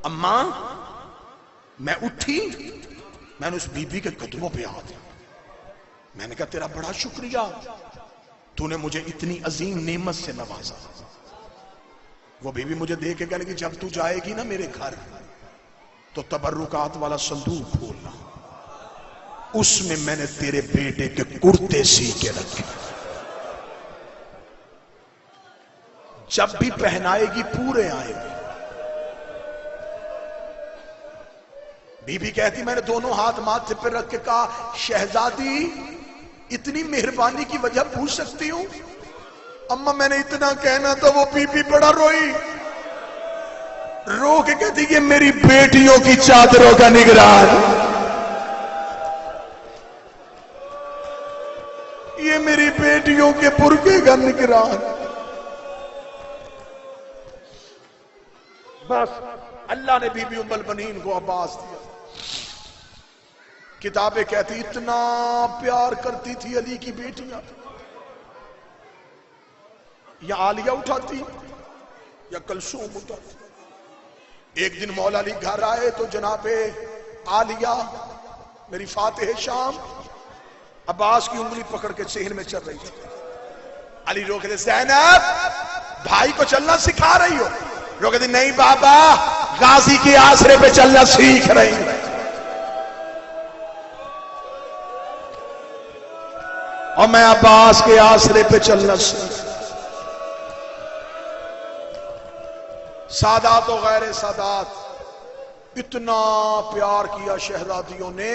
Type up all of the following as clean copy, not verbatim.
اماں میں اٹھی، میں نے اس بی بی کے قدموں پہ آ دیا، میں نے کہا تیرا بڑا شکریہ، تو نے مجھے اتنی عظیم نعمت سے نوازا۔ وہ بی بی مجھے دیکھ کے کہنے کہ جب تو جائے گی نا میرے گھر تو تبرکات والا صندوق کھولنا، اس میں نے تیرے بیٹے کے کرتے سی کے رکھے، جب بھی پہنائے گی پورے آئے گی۔ بی بی کہتی میں نے دونوں ہاتھ ماتھے پہ رکھ کے کہا شہزادی اتنی مہربانی کی وجہ پوچھ سکتی ہوں؟ اما میں نے اتنا کہنا تھا، وہ بی بی بڑا روئی، رو کے کہتی کہ میری بیٹیوں کی چادروں کا نگران، یہ میری بیٹیوں کے برقعے کا نگران۔ بس اللہ نے بی بی ام البنین کو عباس دیا۔ کتابیں کہتی اتنا پیار کرتی تھی علی کی بیٹیاں، یا عالیہ اٹھاتی یا کلثوم اٹھاتی۔ ایک دن مولا علی گھر آئے تو جناب عالیہ میری فاتح شام عباس کی انگلی پکڑ کے صحن میں چل رہی تھی۔ علی رو کہتے زینب بھائی کو چلنا سکھا رہی ہو؟ رو کہتے نہیں بابا غازی کے آسرے پہ چلنا سیکھ رہی ہوں۔ اور میں عباس کے آسرے پہ چلنا سیکھ۔ سادات و غیر سادات اتنا پیار کیا شہزادیوں نے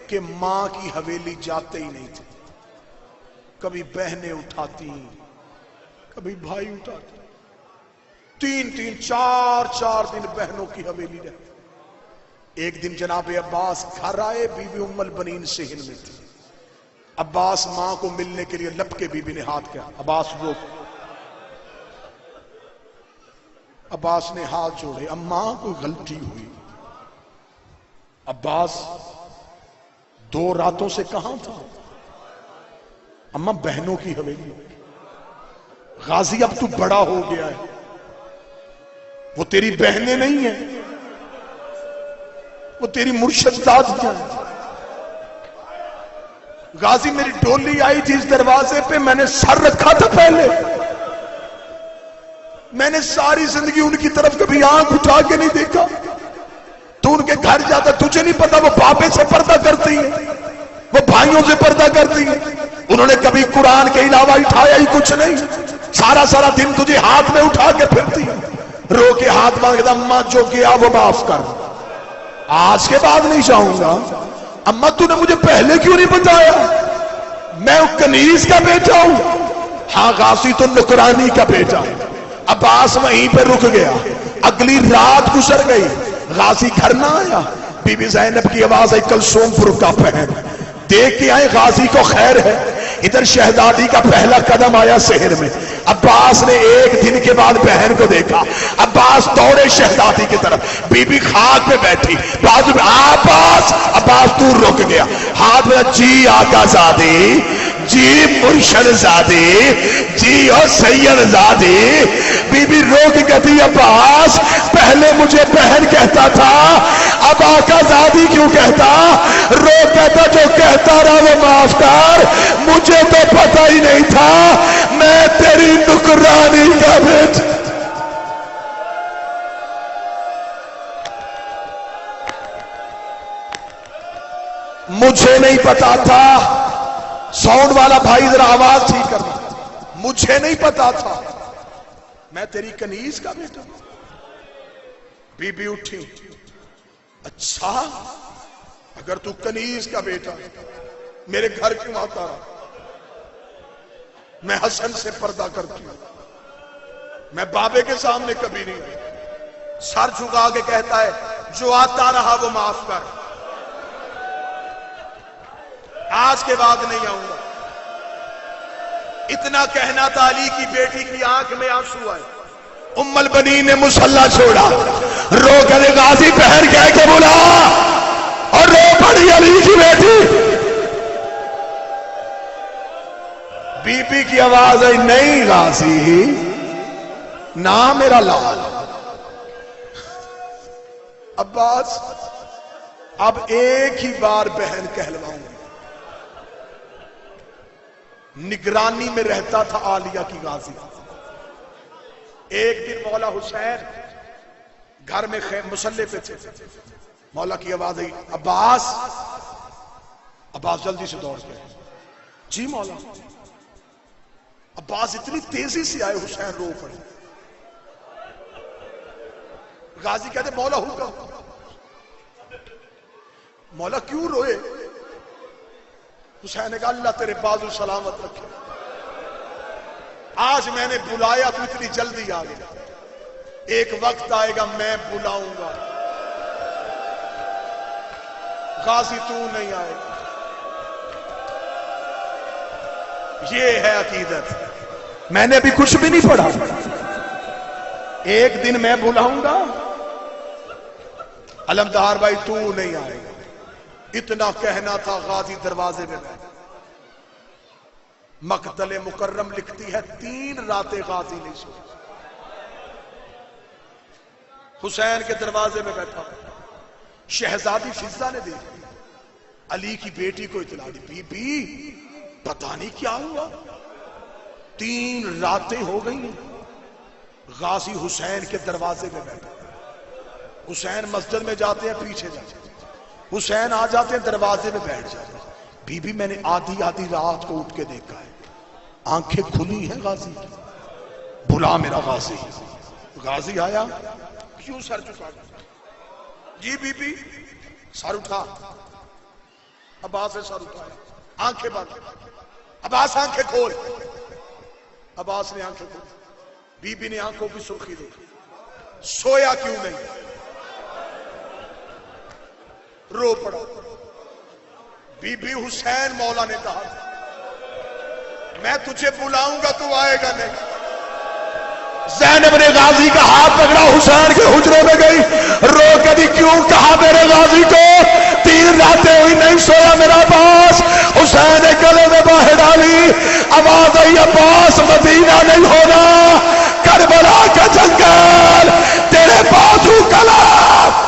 کہ ماں کی حویلی جاتے ہی نہیں تھے، کبھی بہنیں اٹھاتی کبھی بھائی اٹھاتے، تین چار دن بہنوں کی حویلی رہتی۔ ایک دن جناب عباس گھر آئے، بی بی ام البنین صحن میں تھی۔ عباس ماں کو ملنے کے لیے لپ کے بی بی نے ہاتھ کیا، عباس روک، عباس نے ہاتھ جوڑے، اماں کوئی غلطی ہوئی۔ عباس 2 راتوں سے کہاں تھا؟ اماں بہنوں کی حویلی، غازی اب تو بڑا ہو گیا ہے، وہ تیری بہنیں نہیں ہیں، وہ تیری مرشد دادیاں ہیں۔ غازی میری ڈولی آئی تھی اس دروازے پہ، میں نے سر رکھا تھا پہلے، میں نے ساری زندگی ان کی طرف کبھی آنکھ اٹھا کے نہیں دیکھا۔ تو ان کے گھر جاتا تجھے نہیں پتا وہ بابے سے پردہ کرتی ہیں، وہ بھائیوں سے پردہ کرتی ہیں، انہوں نے کبھی قرآن کے علاوہ اٹھایا ہی کچھ نہیں، سارا دن تجھے ہاتھ میں اٹھا کے پھرتی ہیں۔ رو کے ہاتھ مانگتا اماں جو کیا وہ معاف کر، آج کے بعد نہیں چاہوں گا۔ اماں تو نے مجھے پہلے کیوں نہیں بتایا؟ میں کنیز کا بیٹا ہوں۔ ہاں غازی تو نکرانی کا بیٹا۔ عباس وہیں پہ رک گیا، اگلی رات گزر گئی، غازی گھر نہ آیا۔ بی بی زینب کی آواز آئی کلثوم برقع پہن، دیکھ کے آئے غازی کو خیر ہے۔ ادھر شہزادی کا پہلا قدم آیا شہر میں۔ عباس نے 1 دن کے بعد بہن کو دیکھا، عباس دوڑے شہزادی کی طرف، بی بی خاک پہ بیٹھی، بازو میں عباس دور رک گیا، ہاتھ میں جی آقا زادی، جی مرشد زادی، جی اور سید زادی۔ بی بی رو کے کہتی عباس پہلے مجھے بہن کہتا تھا، اب آقا زادی کیوں کہتا؟ رو کہتا جو کہتا رہا وہ معاف کر، مجھے تو پتہ ہی نہیں تھا میں تیری نکرانی کا بیٹا۔ مجھے نہیں پتا تھا، ساؤنڈ والا بھائی ذرا آواز ٹھیک کرنا، مجھے نہیں پتا تھا میں تیری کنیز کا بیٹا۔ بی بی اٹھی، اچھا اگر تو کنیز کا بیٹا میرے گھر کیوں آتا رہا؟ میں حسن سے پردہ کرتی ہوں، میں بابے کے سامنے کبھی نہیں گئی۔ سر جھکا کے کہتا ہے جو آتا رہا وہ معاف کر، آج کے بعد نہیں آؤں گا۔ اتنا کہنا تھا، علی کی بیٹی کی آنکھ میں آنسو آئے۔ ام البنین نے مصلی چھوڑا، رو کر غازی پہر کہہ کے بلا اور رو پڑی علی کی بیٹی۔ بی بی کی آواز آئی نہیں غازی، نہ میرا لال، عباس اب ایک ہی بار بہن کہلواؤں گی. نگرانی میں رہتا تھا عالیہ کی غازی. ایک دن مولا حسین گھر میں مسلح پہ تھے. مولا کی آواز آئی عباس. عباس جلدی سے دوڑ گئے. جی مولا. عباس اتنی تیزی سے آئے حسین رو پڑے. غازی کہتے مولا حکم. مولا کیوں روئے؟ حسین نے کہا اللہ تیرے بازو سلامت رکھے. آج میں نے بلایا تو اتنی جلدی آ گیا. ایک وقت آئے گا میں بلاؤں گا. غازی تو نہیں آئے گا. یہ ہے عقیدت. میں نے ابھی کچھ بھی نہیں پڑھا. ایک دن میں بلاؤں گا. علمدار بھائی تو نہیں آئے گا. اتنا کہنا تھا. غازی دروازے میں بیٹھا. مقتل مکرم لکھتی ہے 3 راتیں غازی نہیں سوئی. حسین کے دروازے میں بیٹھا. شہزادی فضہ نے دیکھی. علی کی بیٹی کو اطلاع دی. بی بی پتہ نہیں کیا ہوا. 3 راتیں ہو گئی ہیں. غازی حسین کے دروازے میں بیٹھا. حسین مسجد میں جاتے ہیں پیچھے جاتے ہیں. حسین آ جاتے ہیں دروازے میں بیٹھ جاتے ہیں. بی بی میں نے آدھی رات کو اٹھ کے دیکھا ہے. آنکھیں کھلی ہیں غازی کی. بلا میرا غازی. غازی آیا. کیوں سر چکا؟ G B be. سر اٹھا. عباس نے سر اٹھایا. آنکھیں بند. عباس آنکھیں کھول. عباس نے آنکھیں کھول. بی بی نے آنکھوں کی سرخی دیکھی. سویا کیوں نہیں؟ رو پڑا. بی بی حسین مولا نے کہا میں تجھے بلاؤں گا تو آئے گا نہیں. زینب نے غازی کا ہاتھ پکڑا. حسین کے حجرے میں گئی. رو کے دی کیوں کہا میرے غازی کو 3 راتیں ہوئی نہیں سویا میرا عباس. حسین نے گلے میں باہیں ڈالی. آواز آئی عباس مدینہ نہیں ہونا کربلا کا جنگل تیرے بازو کلام.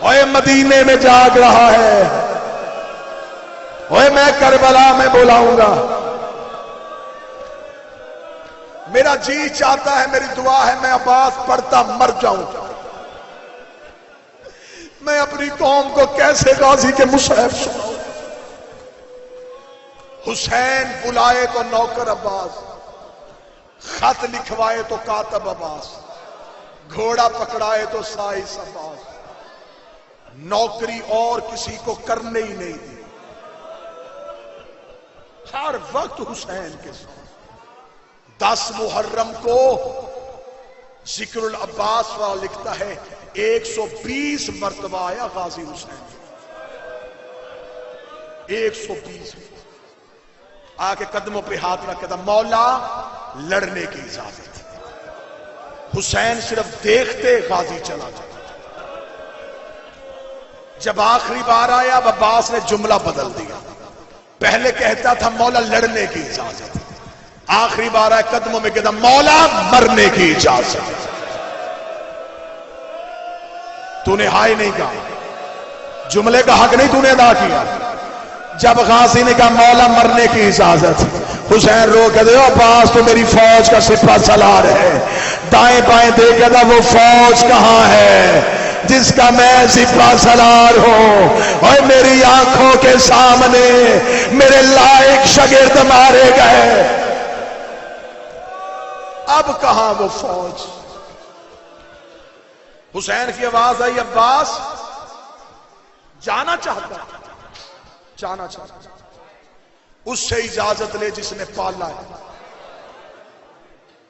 اوے مدینے میں جاگ رہا ہے. اوے میں کربلا میں بلاؤں گا. میرا جی چاہتا ہے میری دعا ہے میں عباس پڑھتا مر جاؤں. میں اپنی قوم کو کیسے غازی کے مصحف سناؤں. حسین بلائے تو نوکر عباس. خط لکھوائے تو کاتب عباس. گھوڑا پکڑائے تو سائس عباس. نوکری اور کسی کو کرنے ہی نہیں دی. ہر وقت حسین کے ساتھ. 10 محرم کو ذکر العباس والا لکھتا ہے 120 مرتبہ آیا غازی حسین. 120 آ کے قدموں پہ ہاتھ رکھ کے تھا مولا لڑنے کی اجازت. حسین صرف دیکھتے غازی چلا جاتا. جب آخری بار آیا عباس نے جملہ بدل دیا. پہلے کہتا تھا مولا لڑنے کی اجازت. آخری بار آیا قدموں میں کہتا مولا مرنے کی اجازت. تو نے ہائے نہیں کہا. جملے کا حق نہیں تو نے ادا کیا. جب غازی نے کہا مولا مرنے کی اجازت. حسین رو کے دے عباس تو میری فوج کا سپہ سالار ہے. دائیں بائیں دیکھے تھا وہ فوج کہاں ہے جس کا میں سپہ سالار ہوں. اور میری آنکھوں کے سامنے میرے لائق شاگرد مارے گئے. اب کہاں وہ فوج. حسین کی آواز آئی عباس جانا چاہتا. جانا چاہتا. اس سے اجازت لے جس نے پالا ہے.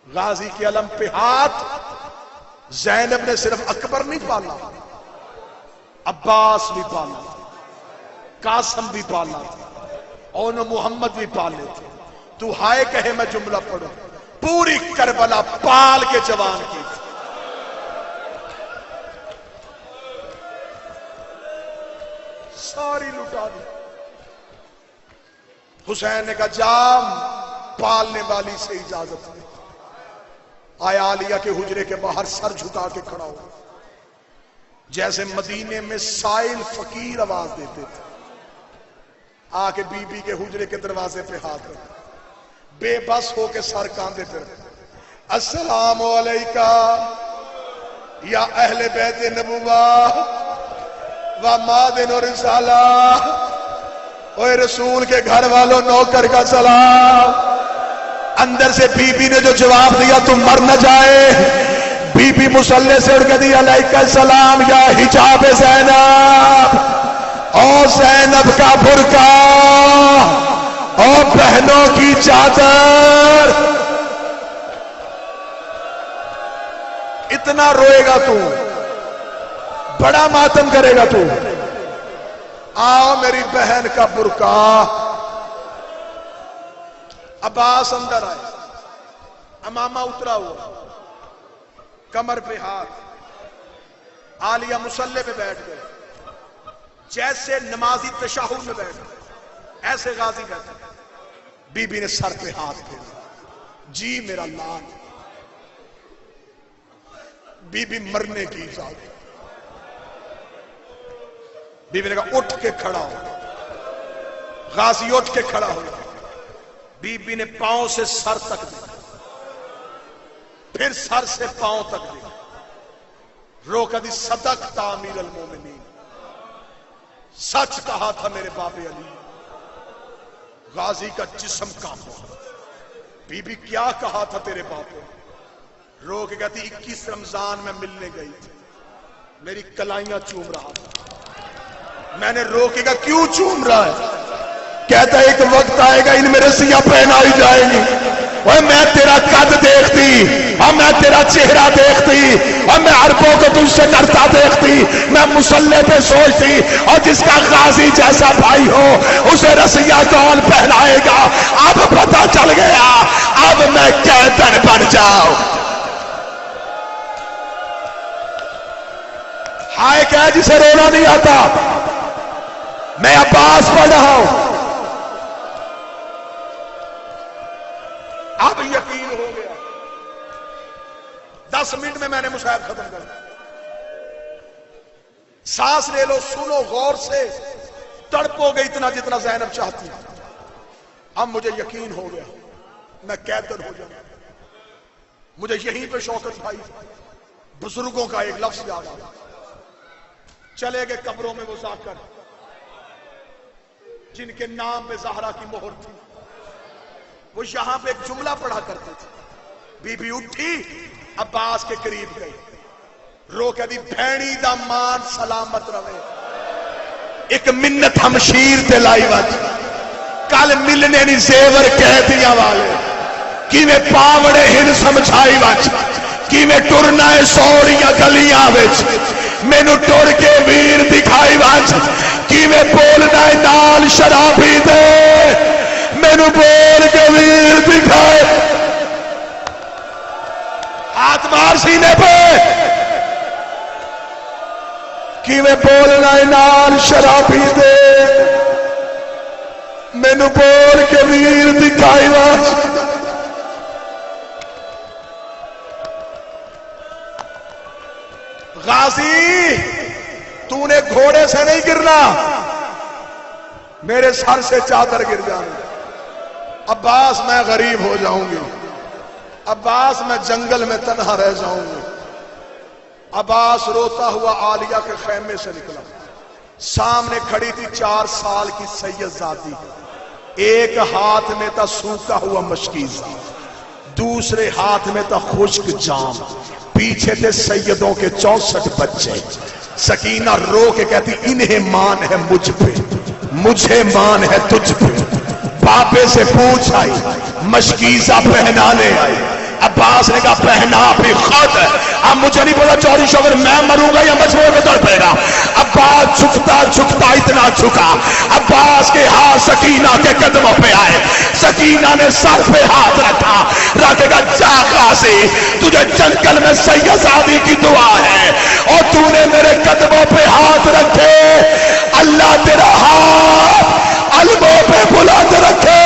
غازی کے علم پہ ہاتھ. زینب نے صرف اکبر نہیں پالا, عباس بھی پالا, قاسم بھی پالا, اور محمد بھی پالے تھے. تو ہائے کہے میں جملہ پڑھوں. پوری کربلا پال کے جوان کی تھی. ساری لٹا دی. حسین نے کہا جام پالنے والی سے اجازت لے. آیا عالیہ کے حجرے کے باہر سر جھکا کے کھڑا ہو، جیسے مدینے میں سائل فقیر آواز دیتے تھے، آ کے بی بی کے حجرے کے دروازے پہ ہاتھ رکھا، بے بس ہو کے سر کاندے پھر، السلام علیکہ یا اہل بیت نبوہ و مادن و رسالہ، اوے رسول کے گھر والوں نوکر کا سلام۔ اندر سے بی بی نے جو جواب دیا تم مر نہ جائے، بی بی مصلی سے اٹھ کے دیا علیکہ السلام یا حجاب زینب، او زینب کا برقع، او بہنوں کی چادر۔ اتنا روئے گا تو، بڑا ماتم کرے گا تو، آؤ میری بہن کا برقع۔ عباس اندر آئے، امامہ اترا ہوا، کمر پہ ہاتھ، عالیہ مصلی پہ بیٹھ گئے، جیسے نمازی تشہد میں بیٹھ گئے ایسے غازی بیٹھے، بی بی نے سر پہ ہاتھ پھیرا، جی میرا لال، بی بی مرنے کی اجازت، بی بی نے کہا اٹھ کے کھڑا ہو، غازی اٹھ کے کھڑا ہو، بی بی نے پاؤں سے سر تک دیا، پھر سر سے پاؤں تک دیا، رو کر دی صدقت امیر المومنین، سچ کہا تھا میرے باب علی۔ غازی کا جسم کانپا، بی بی کیا کہا تھا تیرے باپ نے؟ رو کے کہتی 21 رمضان میں ملنے گئی تھی، میری کلائیاں چوم رہا تھا، میں نے رو کے کہا کیوں چوم رہا ہے؟ کہتا ہے ایک وقت آئے گا ان میں رسیاں پہنائی جائیں گی، اور میں تیرا قد دیکھتی، اور میں تیرا چہرہ دیکھتی، اور میں عربوں کو تجھ سے ڈرتا دیکھتی، میں مصلی پہ سوچتی، اور جس کا غازی جیسا بھائی ہو اسے رسیاں کون پہنائے گا؟ اب پتہ چل گیا، اب میں قیدر بن جاؤں۔ ہائے کیا جسے رونا نہیں آتا، میں عباس پڑھ رہا ہوں، اب یقین ہو گیا، 10 منٹ میں نے مشاہد ختم کر دیا۔ سانس لے لو، سنو غور سے، تڑپو گے اتنا جتنا زینب چاہتی ہے۔ اب مجھے یقین ہو گیا میں قیدر ہو جاؤں۔ مجھے یہیں پہ شوکت بھائی بزرگوں کا ایک لفظ یاد آیا، چلے گئے قبروں میں وہ ذاکر جن کے نام پہ زہرا کی مہر تھی، وہ یہاں پہ ایک جملہ پڑھا کرتے تھے۔ بی بی اٹھی، عباس کے قریب گئی، رو کے دی بھینی دا مان سلامت روے، ایک منت ہمشیر تے لائی وج، کل ملنے نی زیور کہہ دیا والے، کی میں پاوڑے ہن سمجھائی وج، کی میں ٹرنا ہے سوڑیاں گلیاں وچ، مینو ٹر کے ویر دکھائی وج، کی میں بولنا ہے نال شرابی دے، مینو بول کے ویر دکھائے، ہاتھ مار سینے پہ، کی میں بولنا ہے نال شرابی دے، مینو بول کے ویر دکھائی وج۔ غازی تو نے گھوڑے سے نہیں گرنا، میرے سر سے چادر گر جانا۔ عباس میں غریب ہو جاؤں گی، عباس میں جنگل میں تنہا رہ جاؤں گی۔ عباس روتا ہوا عالیہ کے خیمے سے نکلا، سامنے کھڑی تھی 4 سال کی سید زادی، ایک ہاتھ میں تھا سوکھا ہوا مشکیزہ، دوسرے ہاتھ میں تھا خشک جام، پیچھے تھے سیدوں کے 64 بچے۔ سکینہ رو کے کہتی انہیں مان ہے مجھ پہ، مجھے مان ہے تجھ پہ۔ بابے سے پوچھ آئی، مشکیزہ پہنانے آئی، عباس نے کہا پہنا بھی خود، اب مجھے نہیں پتا چوری شوگر میں مروں گا یا مجموعے میں تڑ پڑے گا۔ عباس جھکتا جھکتا اتنا جھکا، عباس کے ہاتھ سکینہ کے قدموں پہ آئے، سکینہ نے سر پہ ہاتھ رکھا، رکھے گا جا غازی تجھے جنگل میں سید زادی کی دعا ہے، اور تو نے میرے قدموں پہ ہاتھ رکھے، اللہ تیرا ہاتھ علموں پہ بلند رکھے،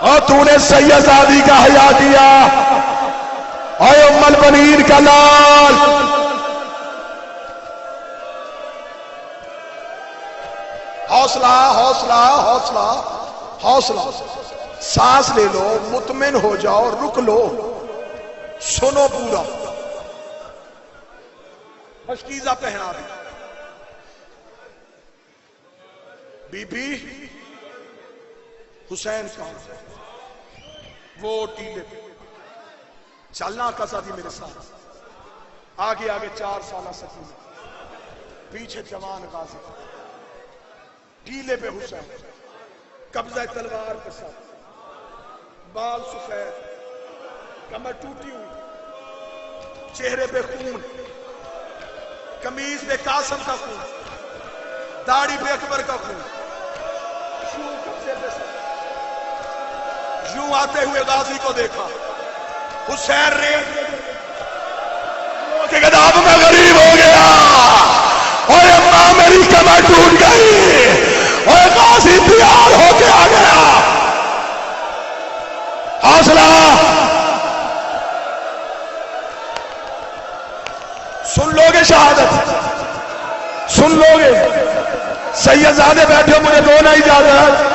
اور تو تو نے سیدزادی کا حیا کیا، اے ام البنین کا لال. حوصلہ حوصلہ حوصلہ حوصلہ. سانس لے لو، مطمئن ہو جاؤ، رک لو، سنو پورا. مشکیزہ پہنا دی. بی بی حسین کہاں؟ وہ ٹیلے پہ چلنا کسا تھی میرے ساتھ. آگے آگے 4 سالہ سکینہ، پیچھے جوان غازی. ٹیلے پہ حسین، قبضہ تلوار کے ساتھ، بال سفید، کمر ٹوٹی ہوئی، چہرے پہ خون، قمیض پہ قاسم کا خون، داڑھی پہ اکبر کا خون. یوں قبضے پہ ساتھ، یوں آتے ہوئے غازی کو دیکھا. حسین ریٹ کہ اب میں غریب ہو گیا، اور اماں میری کمر ٹوٹ گئی، اور غازی تیار ہو کے آ گیا. حوصلہ. سن لو گے شہادت، سن لو گے. سیدزادے بیٹھے، مجھے دو نہ اجازت.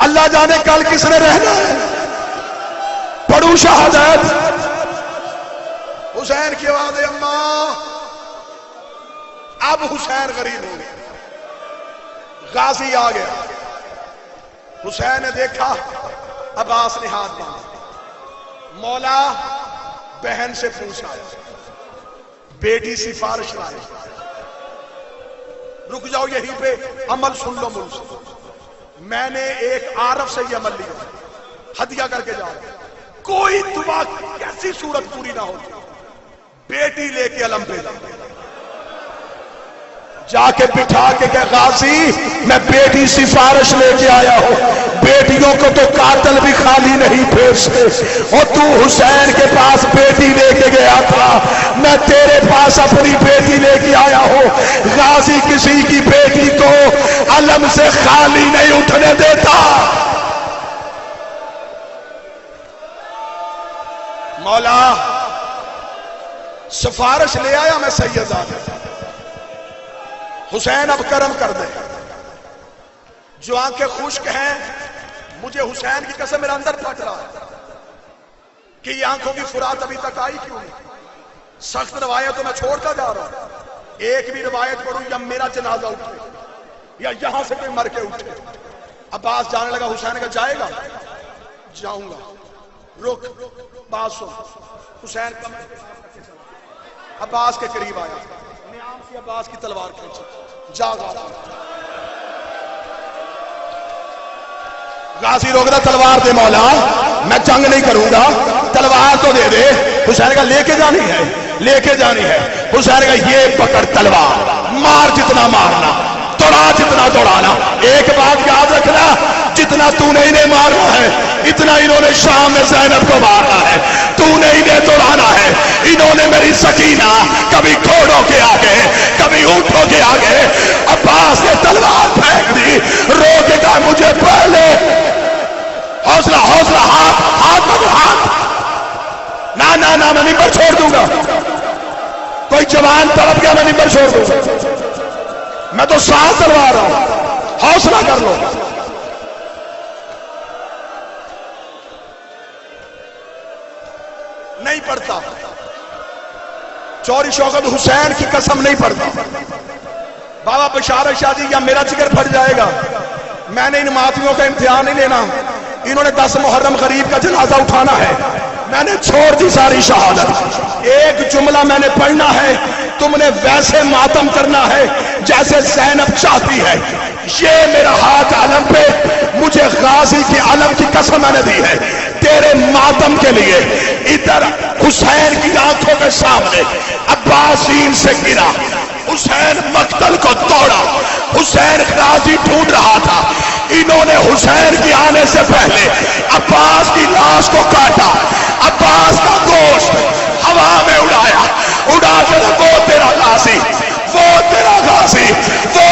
اللہ جانے کل کس نے رہنا ہے. پڑھوں شہادت. حسین کی آواز ہے اماں. اب حسین غریب ہو گیا، غازی آ گیا. حسین نے دیکھا، عباس نے ہاتھ باندھا. مولا بہن سے پوچھا، بیٹی سفارش لائے. رک جاؤ یہیں پہ، عمل سن لو مجھ سے. میں نے ایک عارف سے یہ عمل لیا، ہدیہ کر کے جاؤ. کوئی دعا کیسی صورت پوری نہ ہوتی، بیٹی لے کے علم پہ جا کے بٹھا کے کہ غازی میں بیٹی سفارش لے کے آیا ہوں. بیٹیوں کو تو قاتل بھی خالی نہیں بھیجتے، اور تو حسین کے پاس بیٹی لے کے گیا تھا، میں تیرے پاس اپنی بیٹی لے کے آیا ہوں. غازی کسی کی بیٹی کو علم سے خالی نہیں اٹھنے دیتا. مولا سفارش لے آیا میں سیدزادے. حسین اب کرم کر دے. جو آنکھیں خشک ہیں، مجھے حسین کی قسم میرا اندر پھٹ رہا ہے کہ یہ آنکھوں کی فرات ابھی تک آئی کیوں نہیں. سخت روایتوں میں چھوڑتا جا رہا ہوں. ایک بھی روایت پڑھوں یا میرا جنازہ اٹھے یا یہاں سے کوئی مر کے اٹھے. عباس جانے لگا. حسین کا جائے گا؟ جاؤں گا. رک، بات سن. حسین عباس کے قریب آیا، نیام سے عباس کی تلوار کھینچی. جا غازی روک دا. تلوار دے مولا، میں جنگ نہیں کروں گا، تلوار تو دے دے. حسین کا لے کے جانی ہے، لے کے جانی ہے. حسین کا یہ پکڑ تلوار، مار جتنا مارنا، دوڑا جتنا دوڑانا. ایک بات یاد رکھنا، جتنا تو نے انہیں مارنا ہے اتنا انہوں نے شام میں زینب کو مارنا ہے. تو نے انہیں دوڑانا ہے. انہوں نے میری سکینہ کبھی گھوڑوں کے آگے کبھی اونٹوں کے آگے. عباس نے تلوار پھینک دی. رو کے کہا مجھے پہلے. حوصلہ حوصلہ. ہاتھ ہاتھ ہاتھ. نہ نہ نہ، میں ممبر چھوڑ دوں گا. کوئی جوان تڑپ گیا، میں ممبر چھوڑ دوں گا. میں تو سانس چلوا رہا ہوں. حوصلہ کر لو. نہیں پڑھتا. چوری شوکت حسین کی قسم نہیں پڑھتا. بابا بشارت شاہ جی یا میرا جگر پھٹ جائے گا. میں نے ان ماتمیوں کا امتحان نہیں لینا. انہوں نے 10 محرم غریب کا جنازہ اٹھانا ہے. میں نے چھوڑ دی ساری شہادت. ایک جملہ میں نے پڑھنا ہے. تم نے ویسے ماتم کرنا ہے جیسے زینب چاہتی ہے. یہ میرا ہاتھ علم پہ، مجھے غازی کی علم کی قسم میں نے دی ہے تیرے ماتم کے لیے. ادھر حسین کی آنکھوں کے سامنے عباسین سے گرا. حسین مقتل کو توڑا. حسین غازی ڈھونڈ رہا تھا. انہوں نے حسین کی آنے سے پہلے عباس کی لاش کو کاٹا. عباس کا گوشت ہوا میں اڑایا. اڑا کے وہ تیرا غازی، وہ تیرا غازی، وہ